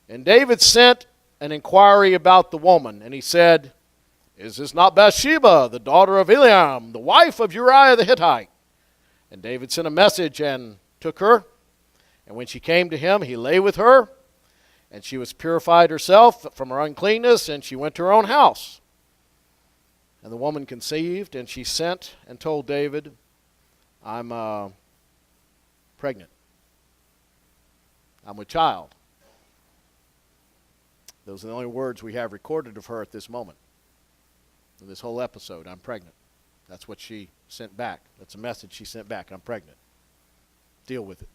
And David sent an inquiry about the woman, and he said, "Is this not Bathsheba, the daughter of Eliam, the wife of Uriah the Hittite?" And David sent a message and took her. And when she came to him, he lay with her. And she was purified herself from her uncleanness, and she went to her own house. And the woman conceived, and she sent and told David, "I'm pregnant. I'm with child." Those are the only words we have recorded of her at this moment. In this whole episode, "I'm pregnant." That's what she sent back. That's a message she sent back. "I'm pregnant. Deal with it.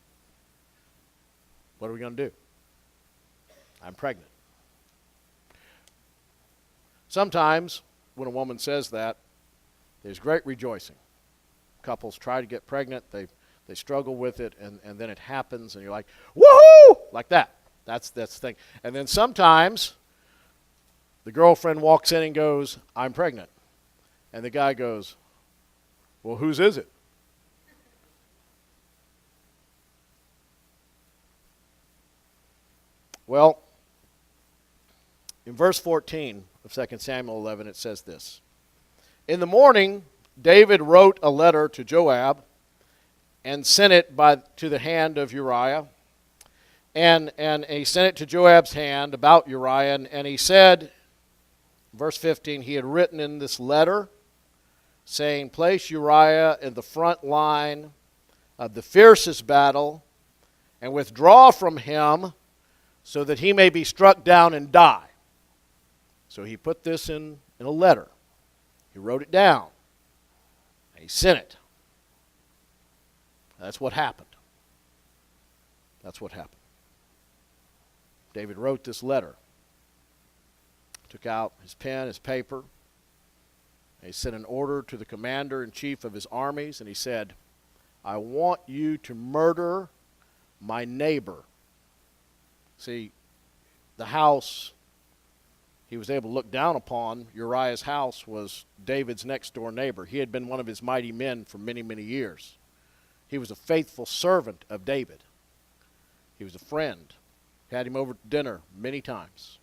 What are we going to do? I'm pregnant." Sometimes when a woman says that, there's great rejoicing. Couples try to get pregnant. They struggle with it, and then it happens, and you're like, "Woohoo!" Like that. That's the thing. And then sometimes the girlfriend walks in and goes, "I'm pregnant." And the guy goes, "Well, whose is it?" Well, in verse 14 of 2 Samuel 11, it says this. "In the morning, David wrote a letter to Joab and sent it to the hand of Uriah. And he sent it to Joab's hand about Uriah. And he said, verse 15, he had written in this letter saying, 'Place Uriah in the front line of the fiercest battle and withdraw from him so that he may be struck down and die.'" So he put this in a letter. He wrote it down. And he sent it. That's what happened. That's what happened. David wrote this letter. Took out his pen, his paper. And he sent an order to the commander-in-chief of his armies, and he said, "I want you to murder my neighbor." See, the house he was able to look down upon, Uriah's house, was David's next-door neighbor. He had been one of his mighty men for many, many years. He was a faithful servant of David. He was a friend. Had him over to dinner many times.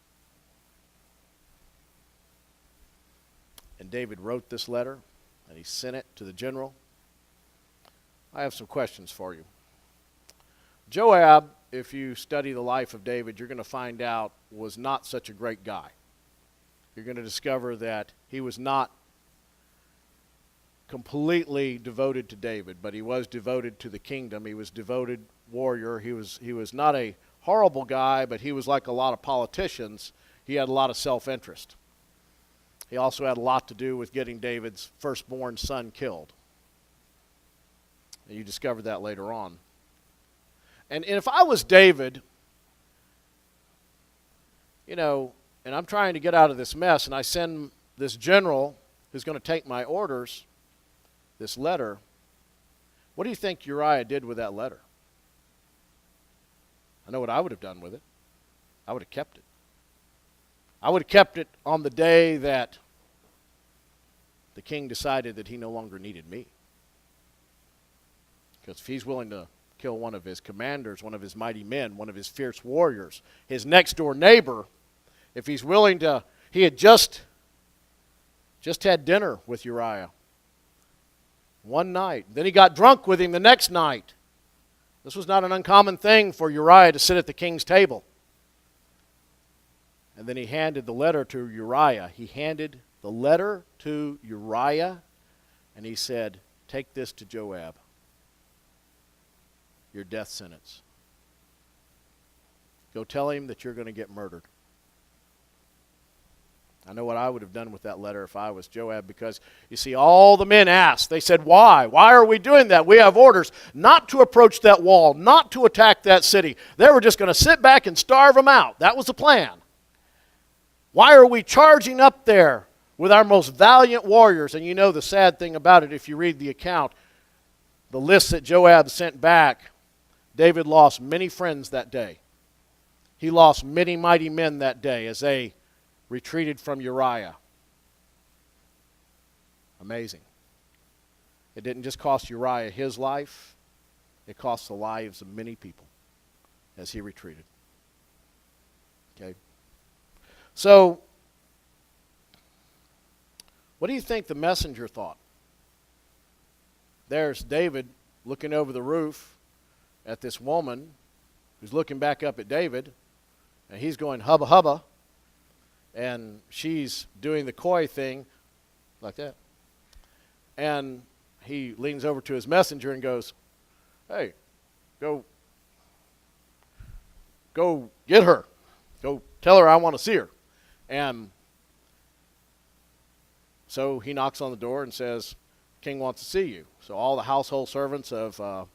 And David wrote this letter, and he sent it to the general. I have some questions for you. Joab, if you study the life of David, you're going to find out was not such a great guy. You're going to discover that he was not completely devoted to David, but he was devoted to the kingdom. He was a devoted warrior. He was not a horrible guy, but he was like a lot of politicians. He had a lot of self-interest. He also had a lot to do with getting David's firstborn son killed. And you discover that later on. And if I was David, and I'm trying to get out of this mess, and I send this general who's going to take my orders this letter, what do you think Uriah did with that letter? I know what I would have done with it. I would have kept it. I would have kept it on the day that the king decided that he no longer needed me. Because if he's willing to kill one of his commanders, one of his mighty men, one of his fierce warriors, his next-door neighbor, if he's willing to, he had just had dinner with Uriah one night. Then he got drunk with him the next night. This was not an uncommon thing for Uriah to sit at the king's table. And then he handed the letter to Uriah. He handed the letter to Uriah, and he said, "Take this to Joab. Your death sentence. Go tell him that you're going to get murdered." I know what I would have done with that letter if I was Joab, because, you see, all the men asked. They said, "Why? Why are we doing that? We have orders not to approach that wall, not to attack that city." They were just going to sit back and starve them out. That was the plan. Why are we charging up there with our most valiant warriors? And you know the sad thing about it, if you read the account, the list that Joab sent back, David lost many friends that day. He lost many mighty men that day as they retreated from Uriah. Amazing. It didn't just cost Uriah his life, it cost the lives of many people as he retreated. Okay. So, what do you think the messenger thought? There's David looking over the roof at this woman who's looking back up at David, and he's going hubba hubba, and she's doing the coy thing like that. And he leans over to his messenger and goes, "Hey, go get her. Go tell her I want to see her." And so he knocks on the door and says, "King wants to see you." So all the household servants of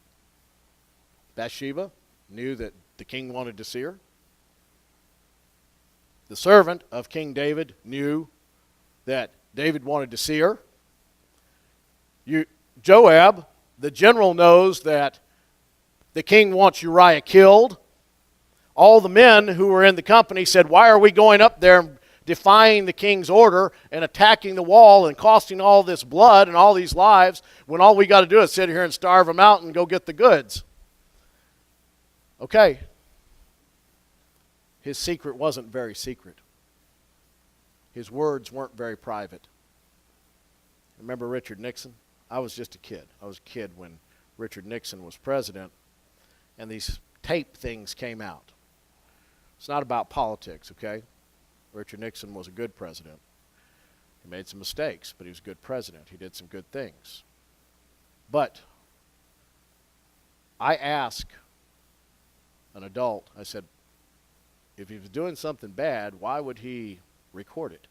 Bathsheba knew that the king wanted to see her. The servant of King David knew that David wanted to see her. Joab, the general, knows that the king wants Uriah killed. All the men who were in the company said, "Why are we going up there and defying the king's order and attacking the wall and costing all this blood and all these lives when all we got to do is sit here and starve them out and go get the goods?" Okay. His secret wasn't very secret. His words weren't very private. Remember Richard Nixon? I was just a kid. I was a kid when Richard Nixon was president, and these tape things came out. It's not about politics, okay? Richard Nixon was a good president. He made some mistakes, but he was a good president. He did some good things. But I asked an adult, I said, if he was doing something bad, why would he record it?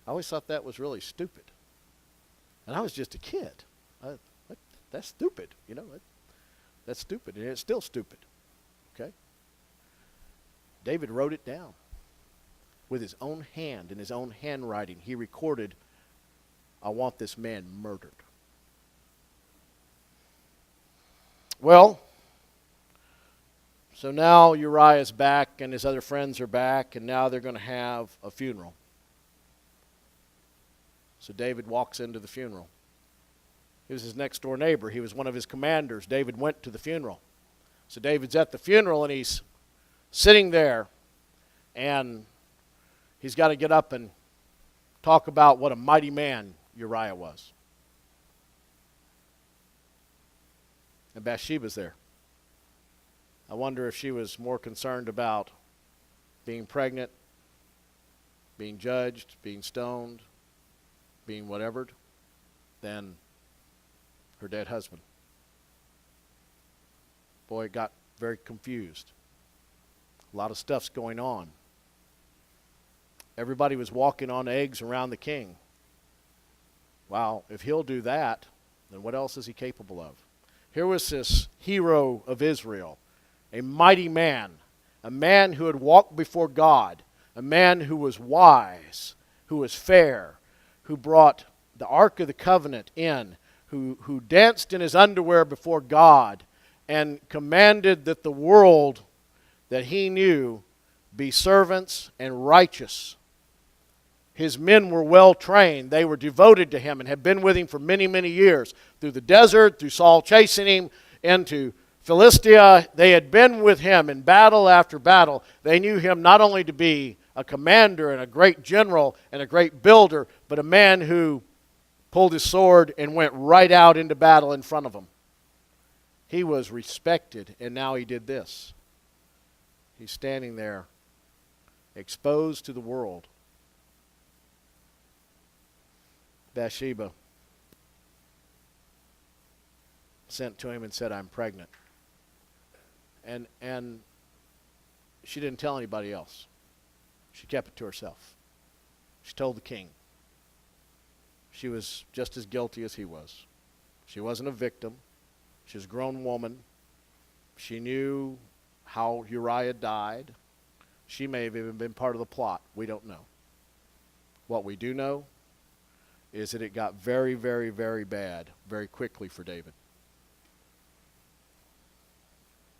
I always thought that was really stupid. And I was just a kid. That's stupid, you know. That's stupid, and it's still stupid, okay? David wrote it down with his own hand, in his own handwriting. He recorded, "I want this man murdered." Well, so now Uriah's back and his other friends are back, and now they're going to have a funeral. So David walks into the funeral. He was his next door neighbor. He was one of his commanders. David went to the funeral. So David's at the funeral, and he's sitting there, and he's got to get up and talk about what a mighty man Uriah was. And Bathsheba's there. I wonder if she was more concerned about being pregnant, being judged, being stoned, being whatevered, than her dead husband. Boy, it got very confused. A lot of stuff's going on. Everybody was walking on eggs around the king. Wow, if he'll do that, then what else is he capable of? Here was this hero of Israel, a mighty man, a man who had walked before God, a man who was wise, who was fair, who brought the Ark of the Covenant in, who danced in his underwear before God and commanded that the world that he knew be servants and righteous. His men were well trained. They were devoted to him and had been with him for many, many years. Through the desert, through Saul chasing him into Philistia, they had been with him in battle after battle. They knew him not only to be a commander and a great general and a great builder, but a man who pulled his sword and went right out into battle in front of them. He was respected, and now he did this. He's standing there, exposed to the world. Bathsheba sent to him and said, "I'm pregnant." And she didn't tell anybody else. She kept it to herself. She told the king. She was just as guilty as he was. She wasn't a victim. She was a grown woman. She knew how Uriah died. She may have even been part of the plot. We don't know. What we do know is that it got very, very, very bad very quickly for David.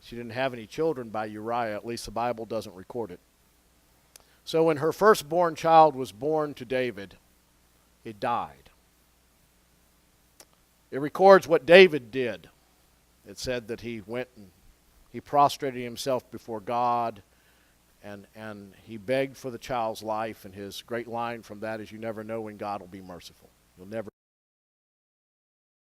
She didn't have any children by Uriah. At least the Bible doesn't record it. So when her firstborn child was born to David, it died. It records what David did. It said that he went and he prostrated himself before God, and he begged for the child's life, and his great line from that is, "You never know when God will be merciful. You'll never